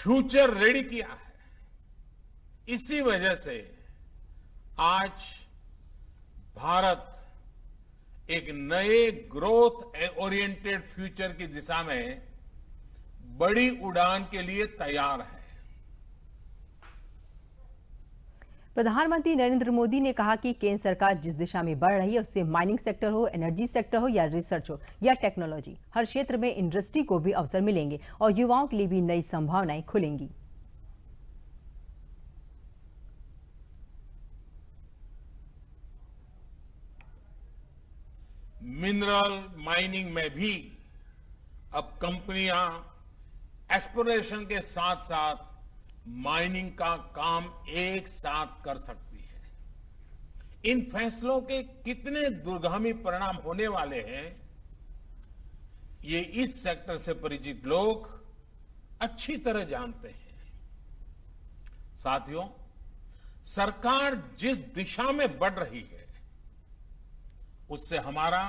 Future ready किया है। इसी वजह से आज भारत एक नए ग्रोथ ओरिएंटेड फ्यूचर की दिशा में बड़ी उड़ान के लिए तैयार है। प्रधानमंत्री नरेंद्र मोदी ने कहा कि केंद्र सरकार जिस दिशा में बढ़ रही है उससे माइनिंग सेक्टर हो, एनर्जी सेक्टर हो या रिसर्च हो या टेक्नोलॉजी, हर क्षेत्र में इंडस्ट्री को भी अवसर मिलेंगे और युवाओं के लिए भी नई संभावनाएं खुलेंगी। मिनरल माइनिंग में भी अब कंपनियां एक्सप्लोरेशन के साथ साथ माइनिंग का काम एक साथ कर सकती है। इन फैसलों के कितने दूरगामी परिणाम होने वाले हैं, ये इस सेक्टर से परिचित लोग अच्छी तरह जानते हैं। साथियों, सरकार जिस दिशा में बढ़ रही है उससे हमारा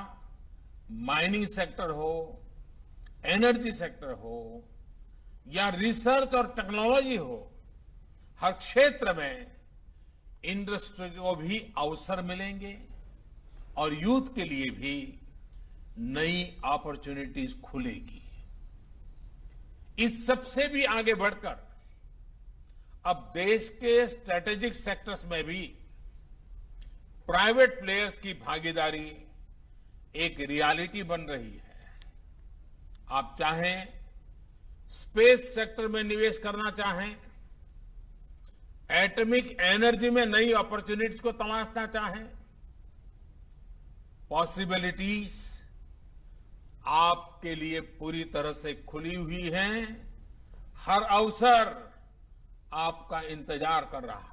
माइनिंग सेक्टर हो, एनर्जी सेक्टर हो या रिसर्च और टेक्नोलॉजी हो, हर क्षेत्र में इंडस्ट्री को भी अवसर मिलेंगे और यूथ के लिए भी नई अपॉर्चुनिटीज खुलेगी। इस सबसे भी आगे बढ़कर अब देश के स्ट्रेटेजिक सेक्टर्स में भी प्राइवेट प्लेयर्स की भागीदारी एक रियलिटी बन रही है। आप चाहें स्पेस सेक्टर में निवेश करना चाहें, एटॉमिक एनर्जी में नई अपॉर्चुनिटीज को तलाशना चाहें, पॉसिबिलिटीज आपके लिए पूरी तरह से खुली हुई हैं। हर अवसर आपका इंतजार कर रहा है।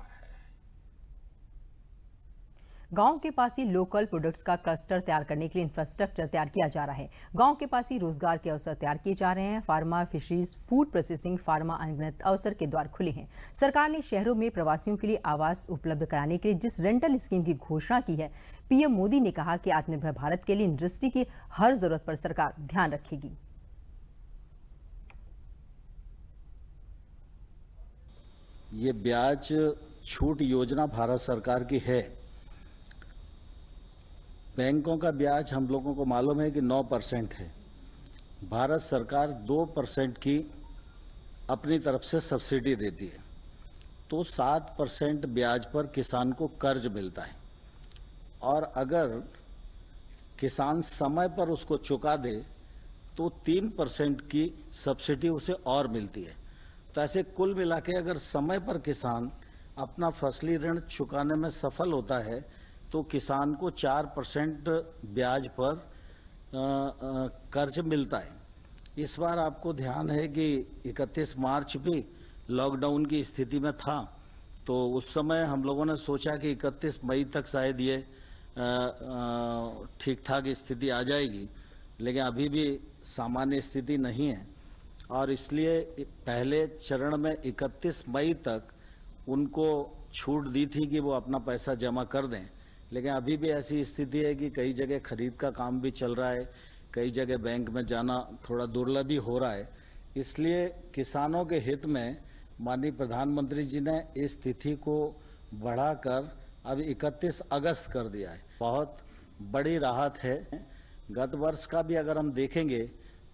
गांव के पास ही लोकल प्रोडक्ट्स का क्लस्टर तैयार करने के लिए इंफ्रास्ट्रक्चर तैयार किया जा रहा है। गांव के पास ही रोजगार के अवसर तैयार किए जा रहे हैं। Pharma, fisheries, food processing, pharma अनगिनत अवसर के द्वार खुले हैं। सरकार ने शहरों में प्रवासियों के लिए आवास उपलब्ध कराने के लिए जिस रेंटल स्कीम की घोषणा की है, पीएम मोदी ने कहा कि आत्मनिर्भर भारत के लिए इंडस्ट्री की हर जरूरत पर सरकार ध्यान रखेगी। ये ब्याज छूट योजना भारत सरकार की है। बैंकों का ब्याज हम लोगों को मालूम है कि 9% है। भारत सरकार 2% की अपनी तरफ से सब्सिडी देती है, तो 7% ब्याज पर किसान को कर्ज मिलता है। और अगर किसान समय पर उसको चुका दे तो 3% की सब्सिडी उसे और मिलती है। तो ऐसे कुल मिला के अगर समय पर किसान अपना फसली ऋण चुकाने में सफल होता है तो किसान को 4% ब्याज पर कर्ज मिलता है। इस बार आपको ध्यान है कि 31 मार्च भी लॉकडाउन की स्थिति में था, तो उस समय हम लोगों ने सोचा कि 31 मई तक शायद ये ठीक ठाक स्थिति आ जाएगी, लेकिन अभी भी सामान्य स्थिति नहीं है। और इसलिए पहले चरण में 31 मई तक उनको छूट दी थी कि वो अपना पैसा जमा कर दें, लेकिन अभी भी ऐसी स्थिति है कि कई जगह खरीद का काम भी चल रहा है, कई जगह बैंक में जाना थोड़ा दुर्लभ भी हो रहा है। इसलिए किसानों के हित में माननीय प्रधानमंत्री जी ने इस तिथि को बढ़ाकर अब 31 अगस्त कर दिया है। बहुत बड़ी राहत है। गत वर्ष का भी अगर हम देखेंगे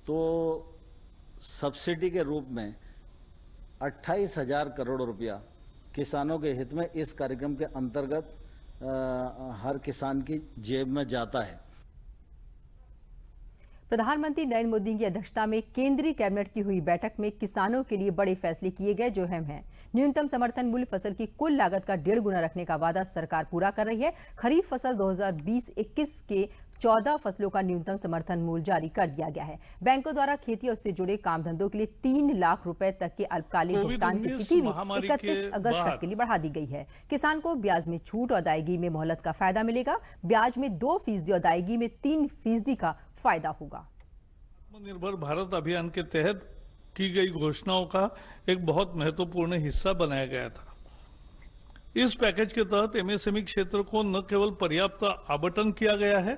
तो सब्सिडी के रूप में 28,000 करोड़ रुपया किसानों के हित में इस कार्यक्रम के अंतर्गत हर किसान की जेब में जाता है। प्रधानमंत्री नरेंद्र मोदी की अध्यक्षता में केंद्रीय कैबिनेट की हुई बैठक में किसानों के लिए बड़े फैसले किए गए जो अहम हैं। न्यूनतम समर्थन मूल्य फसल की कुल लागत का 1.5 गुना रखने का वादा सरकार पूरा कर रही है। खरीफ फसल 2020-21 के 14 फसलों का न्यूनतम समर्थन मूल्य जारी कर दिया गया है। बैंकों द्वारा खेती और उससे जुड़े काम धंधों के लिए 3 लाख रुपए तक के अल्पकालिक भुगतान की तिथि भी 31 अगस्त तक के लिए बढ़ा दी गई है। किसान को ब्याज में छूट और अदायगी में मोहलत का फायदा मिलेगा। ब्याज में 2% और अदायगी में 3% का फायदा होगा। आत्मनिर्भर भारत अभियान के तहत की गई घोषणाओं का एक बहुत महत्वपूर्ण हिस्सा बनाया गया था। इस पैकेज के तहत एमएसएमई क्षेत्र को न केवल पर्याप्त आवंटन किया गया है,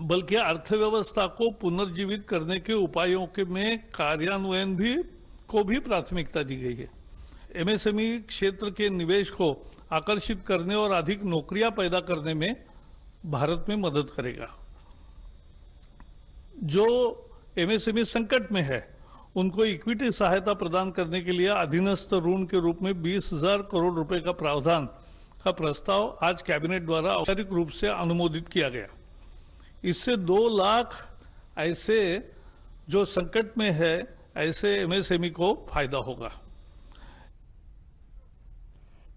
बल्कि अर्थव्यवस्था को पुनर्जीवित करने के उपायों के में कार्यान्वयन भी को भी प्राथमिकता दी गई है। एमएसएमई क्षेत्र के निवेश को आकर्षित करने और अधिक नौकरियां पैदा करने में भारत में मदद करेगा। जो एमएसएमई संकट में है उनको इक्विटी सहायता प्रदान करने के लिए अधीनस्थ ऋण के रूप में 20,000 करोड़ रुपए का प्रावधान का प्रस्ताव आज कैबिनेट द्वारा औपचारिक रूप से अनुमोदित किया गया। इससे 2 लाख ऐसे जो संकट में है ऐसे एमएसएमई को फायदा होगा।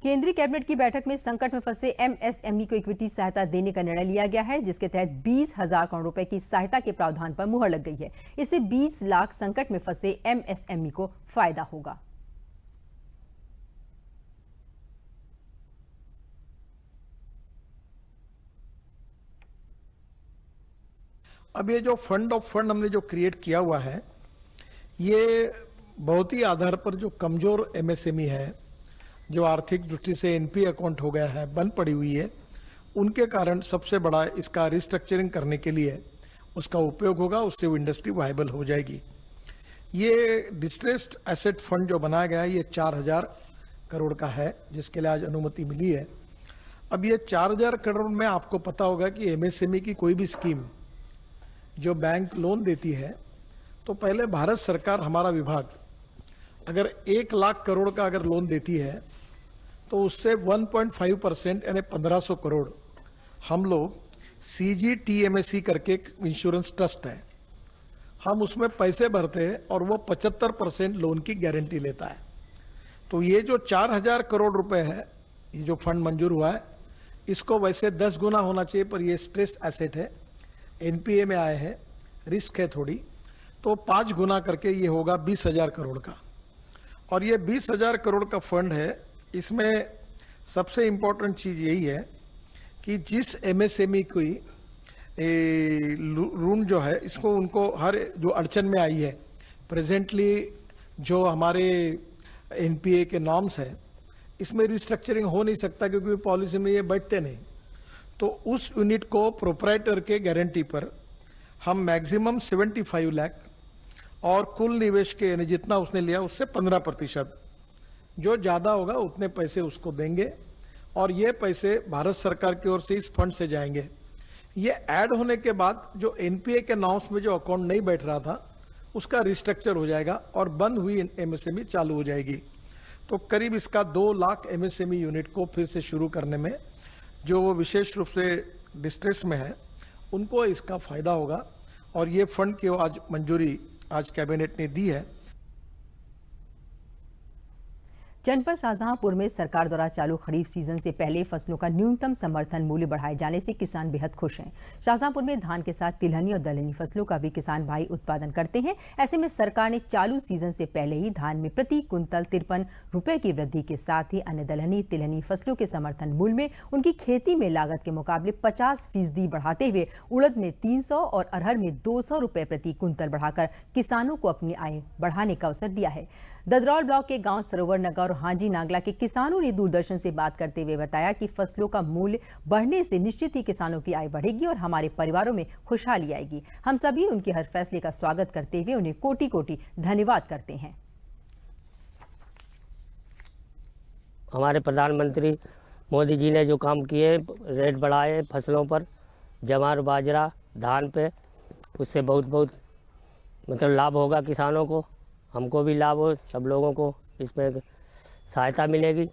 केंद्रीय कैबिनेट की बैठक में संकट में फंसे एमएसएमई को इक्विटी सहायता देने का निर्णय लिया गया है, जिसके तहत 20,000 करोड़ रुपए की सहायता के प्रावधान पर मुहर लग गई है। इससे 20 लाख संकट में फंसे एमएसएमई को फायदा होगा। अब ये जो फंड ऑफ फंड हमने जो क्रिएट किया हुआ है, ये बहुत ही आधार पर जो कमजोर एमएसएमई है, जो आर्थिक दृष्टि से एनपीए अकाउंट हो गया है, बंद पड़ी हुई है, उनके कारण सबसे बड़ा इसका रिस्ट्रक्चरिंग करने के लिए उसका उपयोग होगा। उससे वो इंडस्ट्री वायबल हो जाएगी। ये डिस्ट्रेस्ड एसेट फंड जो बनाया गया है, ये 4,000 करोड़ का है, जिसके लिए आज अनुमति मिली है। अब ये 4,000 करोड़ में आपको पता होगा कि एमएसएमई की कोई भी स्कीम जो बैंक लोन देती है, तो पहले भारत सरकार, हमारा विभाग अगर 1 लाख करोड़ का अगर लोन देती है तो उससे 1.5% यानी 1,500 करोड़ हम लोग CGTMSE करके एक इंश्योरेंस ट्रस्ट है, हम उसमें पैसे भरते हैं और वो 75% लोन की गारंटी लेता है। तो ये जो 4,000 करोड़ रुपए है, ये जो फंड मंजूर हुआ है, इसको वैसे 10 गुना होना चाहिए, पर ये स्ट्रेस एसेट है, एनपीए में आए हैं, रिस्क है थोड़ी, तो 5 गुना करके ये होगा 20,000 करोड़ का। और ये 20,000 करोड़ का फंड है। इसमें सबसे इंपॉर्टेंट चीज यही है कि जिस एमएसएमई की ऋण जो है, इसको उनको हर जो अड़चन में आई है, प्रेजेंटली जो हमारे एनपीए के नॉर्म्स है, इसमें रिस्ट्रक्चरिंग हो नहीं सकता क्योंकि पॉलिसी में ये बैठते नहीं। तो उस यूनिट को प्रोप्राइटर के गारंटी पर हम मैक्सिमम 75 लाख और कुल निवेश के यानी जितना उसने लिया उससे 15%, जो ज्यादा होगा उतने पैसे उसको देंगे और ये पैसे भारत सरकार की ओर से इस फंड से जाएंगे। ये ऐड होने के बाद जो एनपीए के नॉर्म्स में जो अकाउंट नहीं बैठ रहा था उसका रिस्ट्रक्चर हो जाएगा और बंद हुई एमएसएमई चालू हो जाएगी। तो करीब इसका 2 लाख एमएसएमई यूनिट को फिर से शुरू करने में, जो वो विशेष रूप से डिस्ट्रेस में है, उनको इसका फायदा होगा। और ये फंड की आज मंजूरी आज कैबिनेट ने दी है। जनपद शाहजहांपुर में सरकार द्वारा चालू खरीफ सीजन से पहले फसलों का न्यूनतम समर्थन मूल्य बढ़ाए जाने से किसान बेहद खुश हैं। शाहजहांपुर में धान के साथ तिलहनी और दलहनी फसलों का भी किसान भाई उत्पादन करते हैं। ऐसे में सरकार ने चालू सीजन से पहले ही धान में प्रति कुंतल 53 रुपए की वृद्धि के साथ ही अन्य दलहनी तिलहनी फसलों के समर्थन मूल्य में उनकी खेती में लागत के मुकाबले 50% बढ़ाते हुए उड़द में 300 और अरहर में 200 रुपए प्रति कुंतल बढ़ाकर किसानों को अपनी आय बढ़ाने का अवसर दिया है। ददरौल ब्लॉक के गांव सरोवर नगर और हाजी नागला के किसानों ने दूरदर्शन से बात करते हुए बताया कि फसलों का मूल्य बढ़ने से निश्चित ही किसानों की आय बढ़ेगी और हमारे परिवारों में खुशहाली आएगी। हम सभी उनके हर फैसले का स्वागत करते हुए उन्हें कोटि कोटि धन्यवाद करते हैं। हमारे प्रधानमंत्री मोदी जी ने जो काम किए, रेट बढ़ाए फसलों पर, जवार बाजरा धान पे, उससे बहुत मतलब लाभ होगा किसानों को, हमको भी लाभ हो, सब लोगों को इसमें सहायता मिलेगी।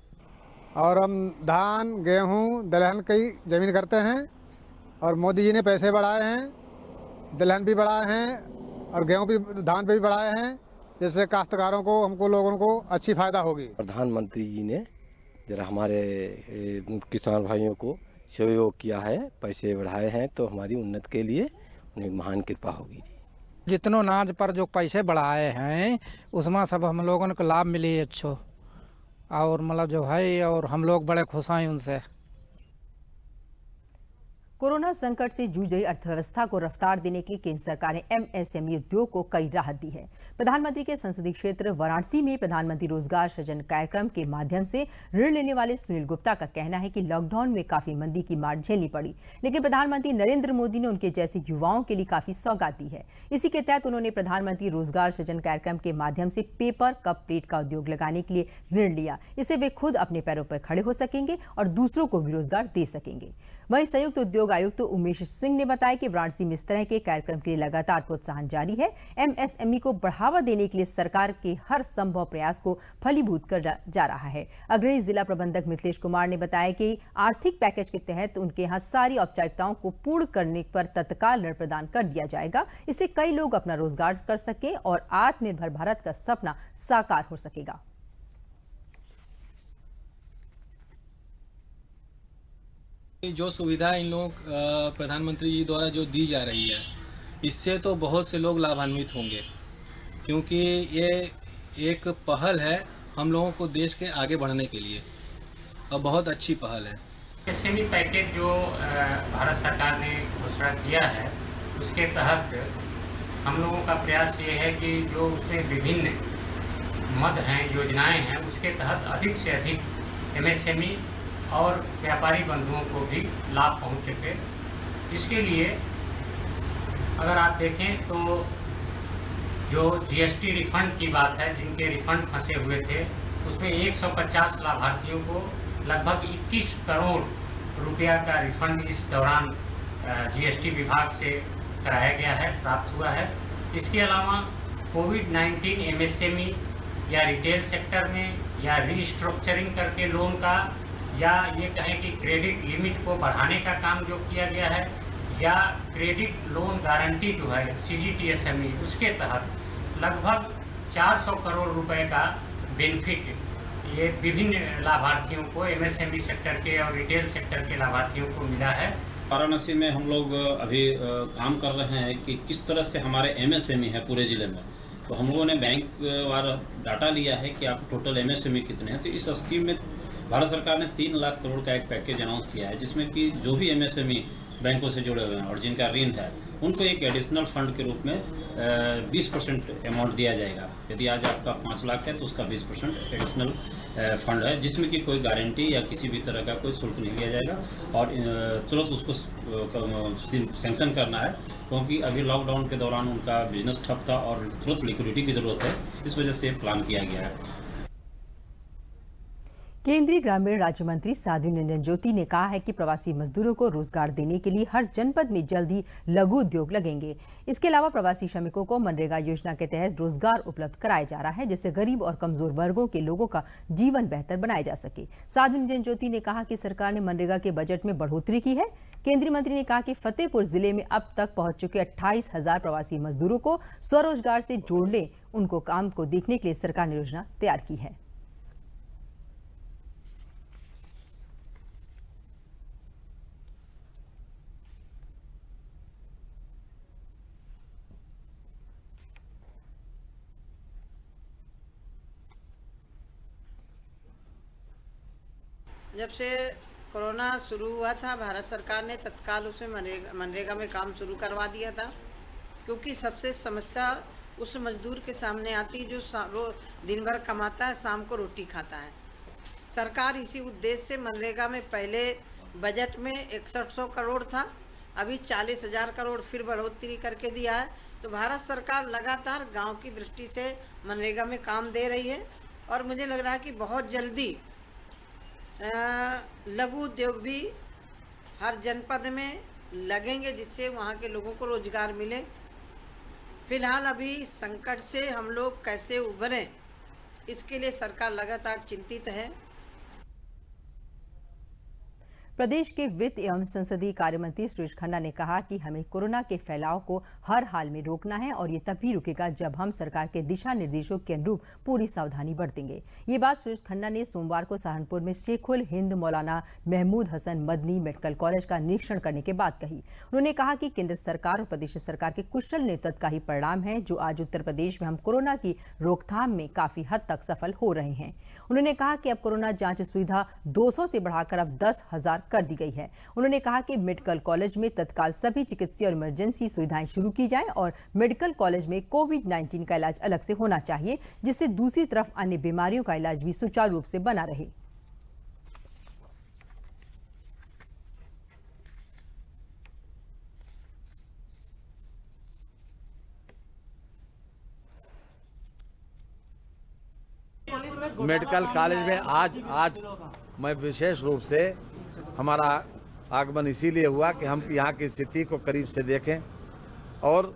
और हम धान गेहूं दलहन की ज़मीन करते हैं और मोदी जी ने पैसे बढ़ाए हैं, दलहन भी बढ़ाए हैं और गेहूं भी, धान पे भी बढ़ाए हैं, जिससे काश्तकारों को, हमको लोगों को अच्छी फायदा होगी। प्रधानमंत्री जी ने जरा हमारे किसान भाइयों को सहयोग किया है, पैसे बढ़ाए हैं, तो हमारी उन्नति के लिए उन्हें महान कृपा होगी। जितनों अनाज पर जो पैसे बढ़ाए हैं उसमें सब हम लोगों को लाभ मिले अच्छो, और मतलब जो है, और हम लोग बड़े खुश हैं उनसे। कोरोना संकट से जूझ रही अर्थव्यवस्था को रफ्तार देने के लिए केंद्र सरकार ने एमएसएमई उद्योग को कई राहत दी है। प्रधानमंत्री के संसदीय क्षेत्र वाराणसी में प्रधानमंत्री रोजगार सृजन कार्यक्रम के माध्यम से ऋण लेने वाले सुनील गुप्ता का कहना है कि लॉकडाउन में काफी मंदी की मार झेलनी पड़ी, लेकिन प्रधानमंत्री नरेंद्र मोदी ने उनके जैसे युवाओं के लिए काफी सौगात दी है। इसी के तहत उन्होंने प्रधानमंत्री रोजगार सृजन कार्यक्रम के माध्यम से पेपर कप प्लेट का उद्योग लगाने के लिए ऋण लिया। इससे वे खुद अपने पैरों पर खड़े हो सकेंगे और दूसरों को भी रोजगार दे सकेंगे। वहीं संयुक्त उद्योग आयुक्त उमेश सिंह ने बताया कि वाराणसी में इस तरह के कार्यक्रम के लिए लगातार प्रोत्साहन जारी है। एमएसएमई को बढ़ावा देने के लिए सरकार के हर संभव प्रयास को फलीभूत कर जा रहा है। अग्रणी जिला प्रबंधक मिथिलेश कुमार ने बताया कि आर्थिक पैकेज के तहत उनके यहाँ सारी औपचारिकताओं को पूर्ण करने पर तत्काल ऋण प्रदान कर दिया जाएगा। इससे कई लोग अपना रोजगार कर सकें और आत्मनिर्भर भारत का सपना साकार हो सकेगा। जो सुविधा इन लोग प्रधानमंत्री जी द्वारा जो दी जा रही है, इससे तो बहुत से लोग लाभान्वित होंगे, क्योंकि ये एक पहल है हम लोगों को देश के आगे बढ़ने के लिए और बहुत अच्छी पहल है। एमएसएमई पैकेज जो भारत सरकार ने घोषणा किया है, उसके तहत हम लोगों का प्रयास ये है कि जो उसमें विभिन्न मद हैं, योजनाएं हैं, उसके तहत अधिक से अधिक एमएसएमई और व्यापारी बंधुओं को भी लाभ पहुंच सके। इसके लिए अगर आप देखें तो जो जीएसटी रिफंड की बात है, जिनके रिफंड फंसे हुए थे, उसमें 150 लाभार्थियों को लगभग 21 करोड़ रुपया का रिफंड इस दौरान जीएसटी विभाग से कराया गया है, प्राप्त हुआ है। इसके अलावा कोविड-19 एमएसएमई या रिटेल सेक्टर में या रीस्ट्रक्चरिंग करके लोन का, या ये कहें कि क्रेडिट लिमिट को बढ़ाने का काम जो किया गया है, या क्रेडिट लोन गारंटी जो है सीजीटीएसएमई, उसके तहत लगभग 400 करोड़ रुपए का बेनिफिट ये विभिन्न लाभार्थियों को, एमएसएमई सेक्टर के और रिटेल सेक्टर के लाभार्थियों को मिला है। वाराणसी में हम लोग अभी काम कर रहे हैं कि किस तरह से हमारे एमएसएमई है पूरे ज़िले में। तो हम लोगों ने बैंक वाला डाटा लिया है कि आप टोटल एमएसएमई कितने हैं। तो इस स्कीम में भारत सरकार ने 3 लाख करोड़ का एक पैकेज अनाउंस किया है, जिसमें कि जो भी एमएसएमई बैंकों से जुड़े हुए हैं और जिनका ऋण है, उनको एक एडिशनल फंड के रूप में 20% अमाउंट दिया जाएगा। यदि आज आपका 5 लाख है तो उसका 20% एडिशनल फंड है, जिसमें कि कोई गारंटी या किसी भी तरह का कोई शुल्क नहीं लिया जाएगा और तुरंत उसको सैंक्शन करना है, क्योंकि अभी लॉकडाउन के दौरान उनका बिजनेस ठप था और तुरंत लिक्विडिटी की ज़रूरत है। इस वजह से प्लान किया गया है। केंद्रीय ग्रामीण राज्य मंत्री साध्वी निरंजन ज्योति ने कहा है कि प्रवासी मजदूरों को रोजगार देने के लिए हर जनपद में जल्द ही लघु उद्योग लगेंगे। इसके अलावा प्रवासी श्रमिकों को मनरेगा योजना के तहत रोजगार उपलब्ध कराया जा रहा है, जिससे गरीब और कमजोर वर्गों के लोगों का जीवन बेहतर बनाया जा सके। साध्वी निरंजन ज्योति ने कहा कि सरकार ने मनरेगा के बजट में बढ़ोतरी की है। केंद्रीय मंत्री ने कहा कि फतेहपुर जिले में अब तक पहुंच चुके 28,000 प्रवासी मजदूरों को स्वरोजगार से जोड़ने, उनको काम को देखने के लिए सरकार ने योजना तैयार की है। जब से कोरोना शुरू हुआ था, भारत सरकार ने तत्काल उसमें मनरेगा में काम शुरू करवा दिया था, क्योंकि सबसे समस्या उस मजदूर के सामने आती जो दिन भर कमाता है, शाम को रोटी खाता है। सरकार इसी उद्देश्य से मनरेगा में पहले बजट में 6100 करोड़ था, अभी 40,000 करोड़ फिर बढ़ोतरी करके दिया है। तो भारत सरकार लगातार गाँव की दृष्टि से मनरेगा में काम दे रही है और मुझे लग रहा है कि बहुत जल्दी लघु उद्योग भी हर जनपद में लगेंगे, जिससे वहाँ के लोगों को रोजगार मिले। फिलहाल अभी संकट से हम लोग कैसे उभरें, इसके लिए सरकार लगातार चिंतित है। प्रदेश के वित्त एवं संसदीय कार्य मंत्री सुरेश खन्ना ने कहा कि हमें कोरोना के फैलाव को हर हाल में रोकना है और ये तभी रुकेगा जब हम सरकार के दिशा निर्देशों के अनुरूप पूरी सावधानी बरतेंगे। ये बात सुरेश खन्ना ने सोमवार को सहारनपुर में शेखुल हिंद मौलाना महमूद हसन मदनी मेडिकल कॉलेज का निरीक्षण करने के बाद कही। उन्होंने कहा कि केंद्र सरकार और प्रदेश सरकार के कुशल नेतृत्व का ही परिणाम है जो आज उत्तर प्रदेश में हम कोरोना की रोकथाम में काफी हद तक सफल हो रहे हैं। उन्होंने कहा कि अब कोरोना जांच सुविधा 200 से बढ़ाकर अब 10,000 अनुसार कर दी गई है। उन्होंने कहा कि मेडिकल कॉलेज में तत्काल सभी चिकित्सीय और इमरजेंसी सुविधाएं शुरू की जाएं और मेडिकल कॉलेज में कोविड-19 का इलाज अलग से होना चाहिए, जिससे दूसरी तरफ अन्य बीमारियों का इलाज भी सुचारू रूप से बना रहे। मेडिकल कॉलेज में आज मैं विशेष रूप से हमारा आगमन इसीलिए हुआ कि हम यहाँ की स्थिति को करीब से देखें और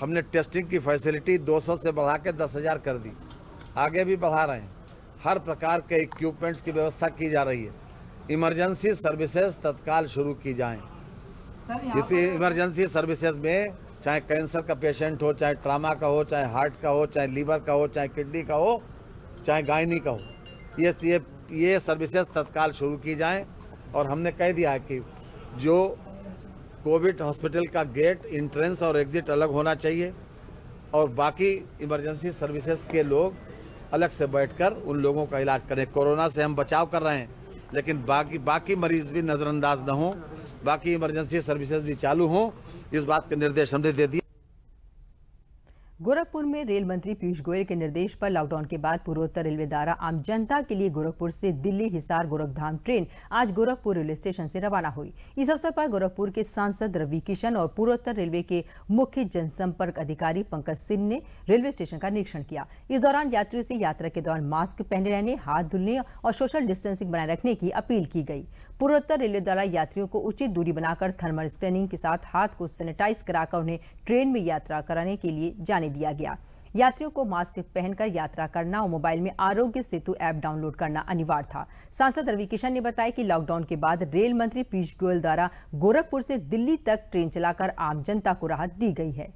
हमने टेस्टिंग की फैसिलिटी 200 से बढ़ा के 10,000 कर दी, आगे भी बढ़ा रहे हैं। हर प्रकार के इक्विपमेंट्स की व्यवस्था की जा रही है। इमरजेंसी सर्विसेज तत्काल शुरू की जाएं। इस इमरजेंसी सर्विसेज में चाहे कैंसर का पेशेंट हो, चाहे ट्रामा का हो, चाहे हार्ट का हो, चाहे लीवर का हो, चाहे किडनी का हो, चाहे गायनी का हो, ये सर्विसेज तत्काल शुरू की जाएं। और हमने कह दिया है कि जो कोविड हॉस्पिटल का गेट, इंट्रेंस और एग्जिट अलग होना चाहिए और बाकी इमरजेंसी सर्विसेज के लोग अलग से बैठकर उन लोगों का इलाज करें। कोरोना से हम बचाव कर रहे हैं, लेकिन बाकी मरीज भी नज़रअंदाज न हों, बाकी इमरजेंसी सर्विसेज भी चालू हों, इस बात के निर्देश हमने दे दिए। गोरखपुर में रेल मंत्री पीयूष गोयल के निर्देश पर लॉकडाउन के बाद पूर्वोत्तर रेलवे द्वारा आम जनता के लिए गोरखपुर से दिल्ली, हिसार, गोरखधाम ट्रेन आज गोरखपुर रेलवे स्टेशन से रवाना हुई। इस अवसर पर गोरखपुर के सांसद रवि किशन और पूर्वोत्तर रेलवे के मुख्य जनसंपर्क अधिकारी पंकज सिंह ने रेलवे स्टेशन का निरीक्षण किया। इस दौरान यात्रियों से यात्रा के दौरान मास्क पहने रहने, हाथ धुलने और सोशल डिस्टेंसिंग बनाए रखने की अपील की गई। पूर्वोत्तर रेलवे द्वारा यात्रियों को उचित दूरी बनाकर थर्मल स्क्रीनिंग के साथ हाथ को सैनिटाइज कराकर उन्हें ट्रेन में यात्रा कराने के लिए जाने दिया गया। यात्रियों को मास्क पहनकर यात्रा करना और मोबाइल में आरोग्य सेतु ऐप डाउनलोड करना अनिवार्य था। सांसद रवि किशन ने बताया कि लॉकडाउन के बाद रेल मंत्री पीयूष गोयल द्वारा गोरखपुर से दिल्ली तक ट्रेन चलाकर आम जनता को राहत दी गई है।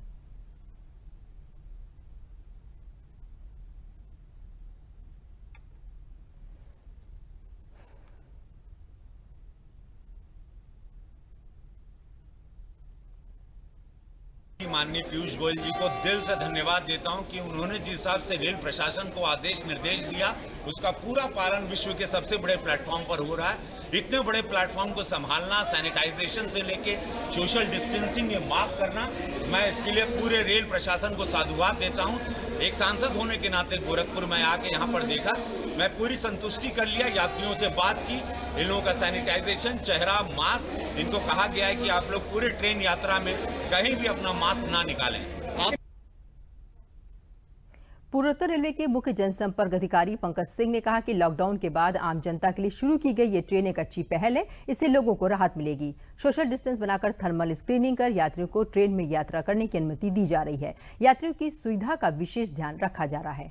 माननीय पीयूष गोयल जी को दिल से धन्यवाद देता हूं कि उन्होंने जिस हिसाब से रेल प्रशासन को आदेश निर्देश दिया, उसका पूरा पालन विश्व के सबसे बड़े प्लेटफॉर्म पर हो रहा है। इतने बड़े प्लेटफॉर्म को संभालना, सैनिटाइजेशन से लेके सोशल डिस्टेंसिंग, ये मार्क करना, मैं इसके लिए पूरे रेल प्रशासन को साधुवाद देता हूं। एक सांसद होने के नाते गोरखपुर में आके यहाँ पर देखा, मैं पूरी संतुष्टि कर लिया। यात्रियों से बात की, इन लोगों का सैनिटाइजेशन, चेहरा, मास्क, इनको कहा गया है कि आप लोग पूरे ट्रेन यात्रा में कहीं भी अपना मास्क ना निकालें। पूर्वोत्तर रेलवे के मुख्य जनसंपर्क अधिकारी पंकज सिंह ने कहा कि लॉकडाउन के बाद आम जनता के लिए शुरू की गई ये ट्रेन एक अच्छी पहल है, इससे लोगों को राहत मिलेगी। सोशल डिस्टेंस बनाकर थर्मल स्क्रीनिंग कर यात्रियों को ट्रेन में यात्रा करने की अनुमति दी जा रही है। यात्रियों की सुविधा का विशेष ध्यान रखा जा रहा है।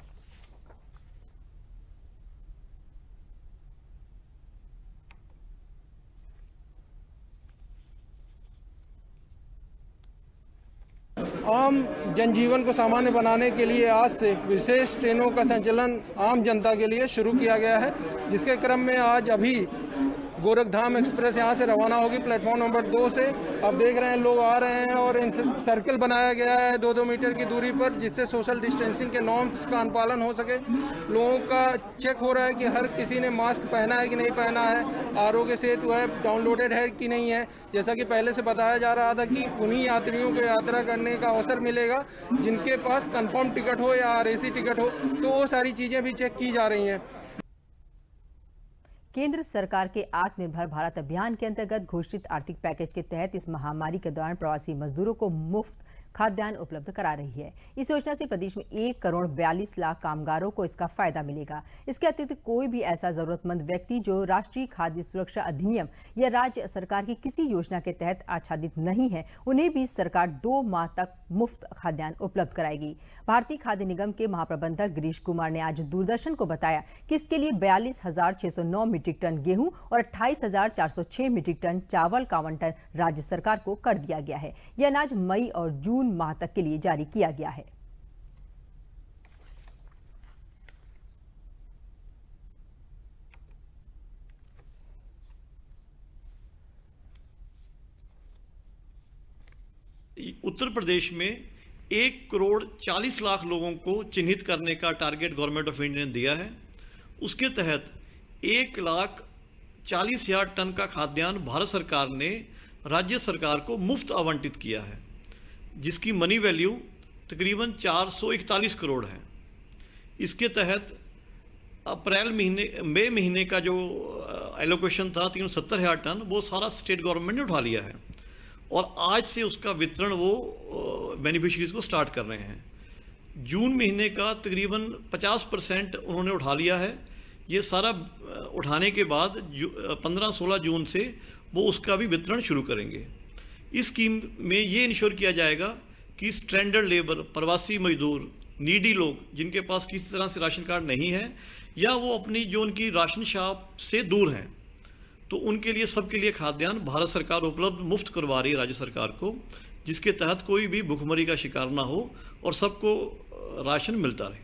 आम जनजीवन को सामान्य बनाने के लिए आज से विशेष ट्रेनों का संचालन आम जनता के लिए शुरू किया गया है, जिसके क्रम में आज अभी गोरखधाम एक्सप्रेस यहाँ से रवाना होगी प्लेटफॉर्म नंबर 2 से। आप देख रहे हैं लोग आ रहे हैं और इन सर्कल बनाया गया है 2-2 मीटर की दूरी पर, जिससे सोशल डिस्टेंसिंग के नॉर्म्स का अनुपालन हो सके। लोगों का चेक हो रहा है कि हर किसी ने मास्क पहना है कि नहीं पहना है, आरोग्य सेतु ऐप डाउनलोडेड है कि नहीं है। जैसा कि पहले से बताया जा रहा था कि उन्हीं यात्रियों को यात्रा करने का अवसर मिलेगा जिनके पास कंफर्म टिकट हो या RAC टिकट हो, तो वो सारी चीज़ें भी चेक की जा रही हैं। केंद्र सरकार के आत्मनिर्भर भारत अभियान के अंतर्गत घोषित आर्थिक पैकेज के तहत इस महामारी के दौरान प्रवासी मजदूरों को मुफ्त खाद्यान्न उपलब्ध करा रही है। इस योजना से प्रदेश में 1 करोड़ 42 लाख कामगारों को इसका फायदा मिलेगा। इसके अतिरिक्त कोई भी ऐसा जरूरतमंद व्यक्ति जो राष्ट्रीय खाद्य सुरक्षा अधिनियम या राज्य सरकार की किसी योजना के तहत आच्छादित नहीं है, उन्हें भी सरकार 2 माह तक मुफ्त खाद्यान्न उपलब्ध कराएगी। भारतीय खाद्य निगम के महाप्रबंधक गिरीश कुमार ने आज दूरदर्शन को बताया कि इसके लिए 42,609 मीट्रिक टन गेहूं और 28,406 मीट्रिक टन चावल का आवंटन राज्य सरकार को कर दिया गया है। यह अनाज मई और जून माह तक के लिए जारी किया गया है। उत्तर प्रदेश में 1 करोड़ 40 लाख लोगों को चिन्हित करने का टारगेट गवर्नमेंट ऑफ इंडिया ने दिया है। उसके तहत 40,000 टन का खाद्यान्न भारत सरकार ने राज्य सरकार को मुफ्त आवंटित किया है, जिसकी मनी वैल्यू तकरीबन 441 करोड़ है। इसके तहत मई महीने का जो एलोकेशन था 370,000 टन, वो सारा स्टेट गवर्नमेंट ने उठा लिया है और आज से उसका वितरण वो बेनिफिशरीज को स्टार्ट कर रहे हैं। जून महीने का तकरीबन 50% उन्होंने उठा लिया है। ये सारा उठाने के बाद 15-16 जून से वो उसका भी वितरण शुरू करेंगे। इस स्कीम में ये इंश्योर किया जाएगा कि स्ट्रैंडर्ड लेबर, प्रवासी मजदूर, नीडी लोग जिनके पास किसी तरह से राशन कार्ड नहीं है या वो अपनी जो उनकी राशन शॉप से दूर हैं, तो उनके लिए सबके लिए खाद्यान्न भारत सरकार उपलब्ध मुफ्त करवा रही है राज्य सरकार को, जिसके तहत कोई भी भुखमरी का शिकार ना हो और सबको राशन मिलता रहे।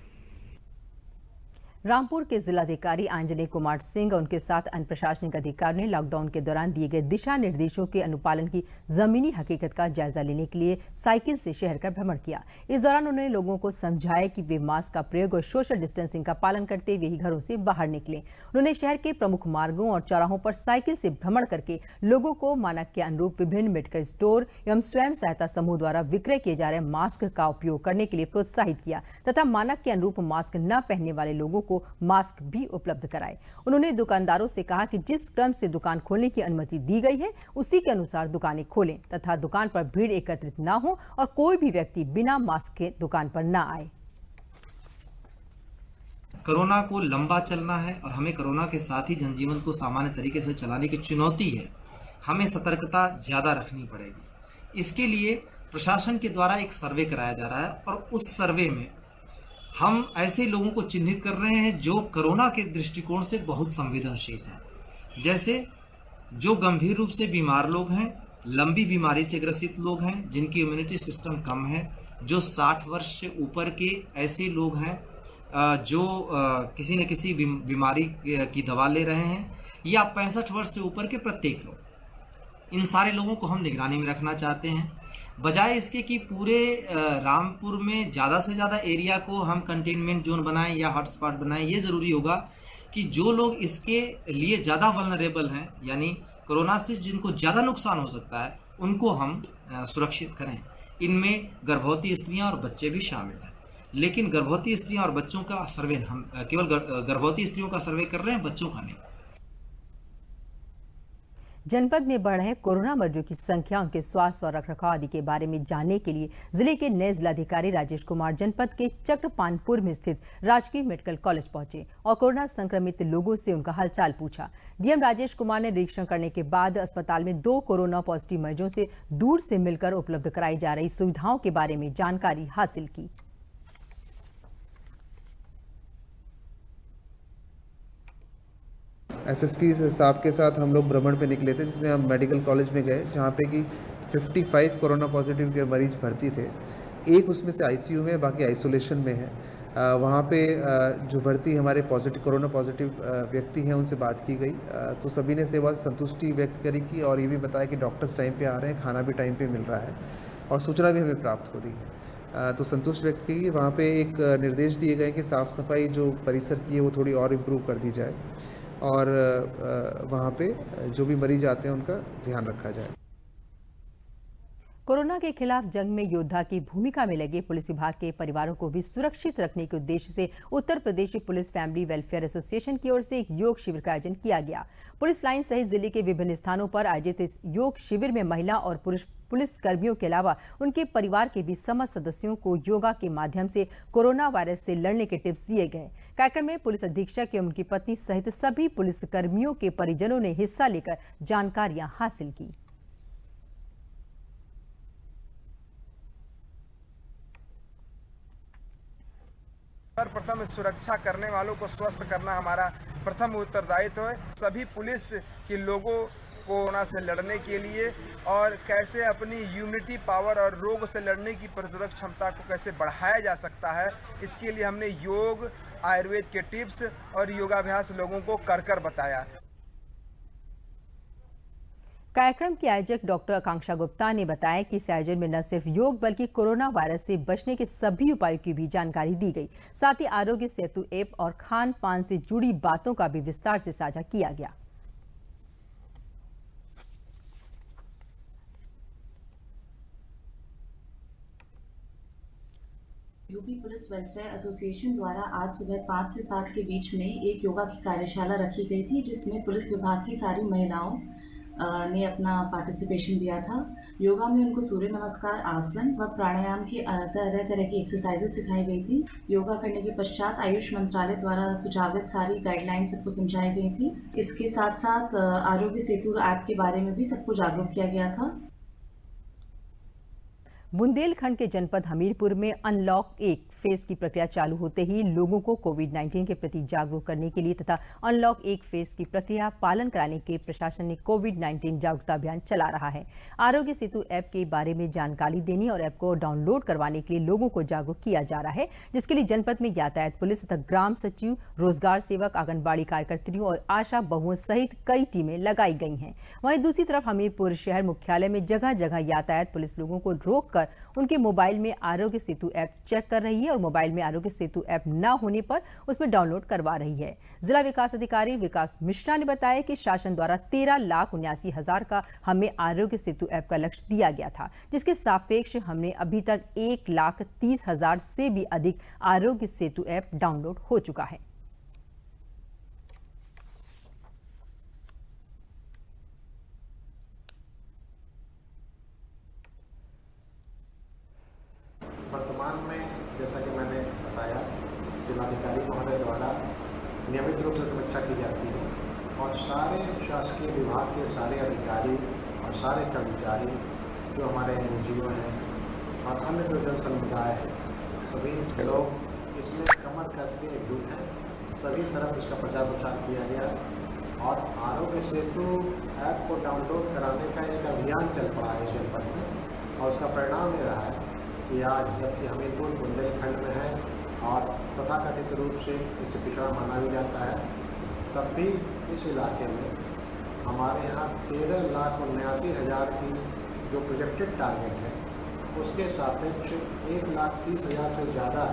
रामपुर के जिलाधिकारी आंजनेय कुमार सिंह और उनके साथ अन्य प्रशासनिक अधिकारियों ने लॉकडाउन के दौरान दिए गए दिशा निर्देशों के अनुपालन की जमीनी हकीकत का जायजा लेने के लिए साइकिल से शहर का भ्रमण किया। इस दौरान उन्होंने लोगों को समझाया कि वे मास्क का प्रयोग और सोशल डिस्टेंसिंग का पालन करते हुए ही घरों से बाहर निकलें। उन्होंने शहर के प्रमुख मार्गों और चौराहों पर साइकिल से भ्रमण करके लोगों को मानक के अनुरूप विभिन्न मेडिकल स्टोर एवं स्वयं सहायता समूह द्वारा विक्रय किए जा रहे मास्क का उपयोग करने के लिए प्रोत्साहित किया तथा मानक के अनुरूप मास्क न पहनने वाले लोगों को मास्क भी उपलब्ध कराए। उन्होंने दुकानदारों से कहा कि जिस क्रम से दुकान खोलने की अनुमति दी गई है उसी के अनुसार दुकानें खोलें तथा दुकान पर भीड़ एकत्रित न हो और कोई भी व्यक्ति बिना मास्क के दुकान पर न आए। कोरोना को लंबा चलना है और हमें कोरोना के साथ ही जनजीवन को सामान्य तरीके से चलाने की चुनौती है। हमें सतर्कता ज्यादा रखनी पड़ेगी। इसके लिए प्रशासन के द्वारा एक सर्वे कराया जा रहा है और उस सर्वे में हम ऐसे लोगों को चिन्हित कर रहे हैं जो कोरोना के दृष्टिकोण से बहुत संवेदनशील हैं। जैसे जो गंभीर रूप से बीमार लोग हैं, लंबी बीमारी से ग्रसित लोग हैं, जिनकी इम्यूनिटी सिस्टम कम है, जो 60 वर्ष से ऊपर के ऐसे लोग हैं जो किसी न किसी बीमारी की दवा ले रहे हैं, या 65 वर्ष से ऊपर के प्रत्येक लोग। इन सारे लोगों को हम निगरानी में रखना चाहते हैं, बजाय इसके कि पूरे रामपुर में ज़्यादा से ज़्यादा एरिया को हम कंटेनमेंट जोन बनाएं या हॉटस्पॉट बनाएं। ये ज़रूरी होगा कि जो लोग इसके लिए ज़्यादा वल्नरेबल हैं, यानी कोरोना से जिनको ज़्यादा नुकसान हो सकता है, उनको हम सुरक्षित करें। इनमें गर्भवती स्त्रियां और बच्चे भी शामिल हैं, लेकिन गर्भवती स्त्रियां और बच्चों का सर्वे हम केवल गर्भवती स्त्रियों का सर्वे कर रहे हैं, बच्चों का नहीं। जनपद में बढ़ रहे कोरोना मरीजों की संख्या, उनके स्वास्थ्य और रखरखाव आदि के बारे में जानने के लिए जिले के नए जिलाधिकारी राजेश कुमार जनपद के चक्रपानपुर में स्थित राजकीय मेडिकल कॉलेज पहुंचे और कोरोना संक्रमित लोगों से उनका हालचाल पूछा। डीएम राजेश कुमार ने निरीक्षण करने के बाद अस्पताल में 2 कोरोना पॉजिटिव मरीजों से दूर से मिलकर उपलब्ध कराई जा रही सुविधाओं के बारे में जानकारी हासिल की। एसएसपी साहब के साथ हम लोग भ्रमण पे निकले थे, जिसमें हम मेडिकल कॉलेज में गए, जहाँ पे कि 55 कोरोना पॉजिटिव के मरीज भर्ती थे। एक उसमें से आईसीयू में, बाकी आइसोलेशन में है। वहाँ पे जो भर्ती हमारे कोरोना पॉजिटिव व्यक्ति हैं, उनसे बात की गई तो सभी ने सेवा संतुष्टि व्यक्त करी की और ये भी बताया कि डॉक्टर्स टाइम पे आ रहे हैं, खाना भी टाइम पे मिल रहा है और सूचना भी हमें प्राप्त हो रही है। तो संतुष्ट व्यक्त की। वहाँ पे एक निर्देश दिए गए कि साफ़ सफाई जो परिसर की है वो थोड़ी और इम्प्रूव कर दी जाए और वहाँ पे जो भी मरीज आते हैं उनका ध्यान रखा जाए। कोरोना के खिलाफ जंग में योद्धा की भूमिका में लगे पुलिस विभाग के परिवारों को भी सुरक्षित रखने के उद्देश्य से Uttar Pradesh police family welfare association की ओर से एक योग शिविर का आयोजन किया गया। पुलिस लाइन सहित जिले के विभिन्न स्थानों पर आयोजित इस योग शिविर में महिला और पुरुष पुलिस कर्मियों के अलावा उनके परिवार के भी समस्त सदस्यों को योगा के माध्यम से कोरोना वायरस से लड़ने के टिप्स दिए गए। कार्यक्रम में पुलिस अधीक्षक एवं उनकी पत्नी सहित सभी पुलिस कर्मियों के परिजनों ने हिस्सा लेकर जानकारियां हासिल की। सर्वप्रथम सुरक्षा करने वालों को स्वस्थ करना हमारा प्रथम उत्तरदायित्व है। सभी पुलिस के लोगों कोरोना से लड़ने के लिए और कैसे अपनी इम्यूनिटी पावर और रोग से लड़ने की प्रतिरोधक क्षमता को कैसे बढ़ाया जा सकता है, इसके लिए हमने योग, आयुर्वेद के टिप्स और योगाभ्यास लोगों को कर कर बताया। कार्यक्रम की आयोजक डॉक्टर आकांक्षा गुप्ता ने बताया कि इस आयोजन में न सिर्फ योग बल्कि कोरोना वायरस से बचने के सभी उपायों की भी जानकारी दी गई। साथ ही आरोग्य सेतु ऐप और खान पान से जुड़ी बातों का भी विस्तार से साझा किया गया। वेलफेयर एसोसिएशन द्वारा आज सुबह 5 से 7 के बीच में एक योगा की कार्यशाला रखी गई थी, जिसमें पुलिस विभाग की सारी महिलाओं ने अपना पार्टिसिपेशन दिया था। योगा में उनको सूर्य नमस्कार, आसन व प्राणायाम की तरह तरह की एक्सरसाइजेज सिखाई गई थी। योगा करने के पश्चात आयुष मंत्रालय द्वारा सुझावित सारी गाइडलाइन सबको समझाई गई थी। इसके साथ साथ आरोग्य सेतु ऐप के बारे में भी सबको जागरूक किया गया था। बुंदेलखंड के जनपद हमीरपुर में अनलॉक 1 फेज की प्रक्रिया चालू होते ही लोगों को कोविड-19 के प्रति जागरूक करने के लिए तथा अनलॉक 1 फेज की प्रक्रिया पालन कराने के प्रशासन ने कोविड-19 जागरूकता अभियान चला रहा है। आरोग्य सेतु ऐप के बारे में जानकारी देने और ऐप को डाउनलोड करवाने के लिए लोगों को जागरूक किया जा रहा है, जिसके लिए जनपद में यातायात पुलिस तथा ग्राम सचिव, रोजगार सेवक, आंगनबाड़ी कार्यकर्तियों और आशा बहुओं सहित कई टीमें लगाई गई हैं। वहीं दूसरी तरफ हमीरपुर शहर मुख्यालय में जगह जगह यातायात पुलिस लोगों को रोक उनके मोबाइल में आरोग्य सेतु ऐप चेक कर रही है और मोबाइल में आरोग्य सेतु ऐप न होने पर उसमें डाउनलोड करवा रही है। जिला विकास अधिकारी विकास मिश्रा ने बताया कि शासन द्वारा 13,79,000 का हमें आरोग्य सेतु ऐप का लक्ष्य दिया गया था, जिसके सापेक्ष हमने अभी तक 1,30,000 से भी अधिक आरोग्य सेतु ऐप डाउनलोड हो चुका है। वर्तमान में जैसा कि मैंने बताया, जिलाधिकारी महोदय द्वारा नियमित रूप से समीक्षा की जाती है और सारे शासकीय विभाग के सारे अधिकारी और सारे कर्मचारी जो हमारे NGO हैं और अन्य जो जन समुदाय है, सभी लोग इसमें कमर कस के एकजुट हैं। सभी तरफ इसका प्रचार प्रसार किया गया है और आरोग्य सेतु ऐप को डाउनलोड कराने का एक अभियान चल पड़ा है जनपद में और उसका परिणाम ये रहा है कि आज जबकि हमीरपुर बुंदेलखंड में है और तथाकथित रूप से इसे पिछड़ा माना भी जाता है, तब भी इस इलाके में हमारे यहाँ 13,79,000 की जो प्रोजेक्टेड टारगेट है उसके सापेक्ष 1,30,000 से ज़्यादा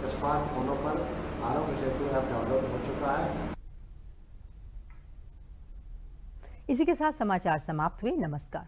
स्मार्टफोनों पर आरोग्य सेतु ऐप डाउनलोड हो चुका है। इसी के साथ समाचार समाप्त हुए। नमस्कार।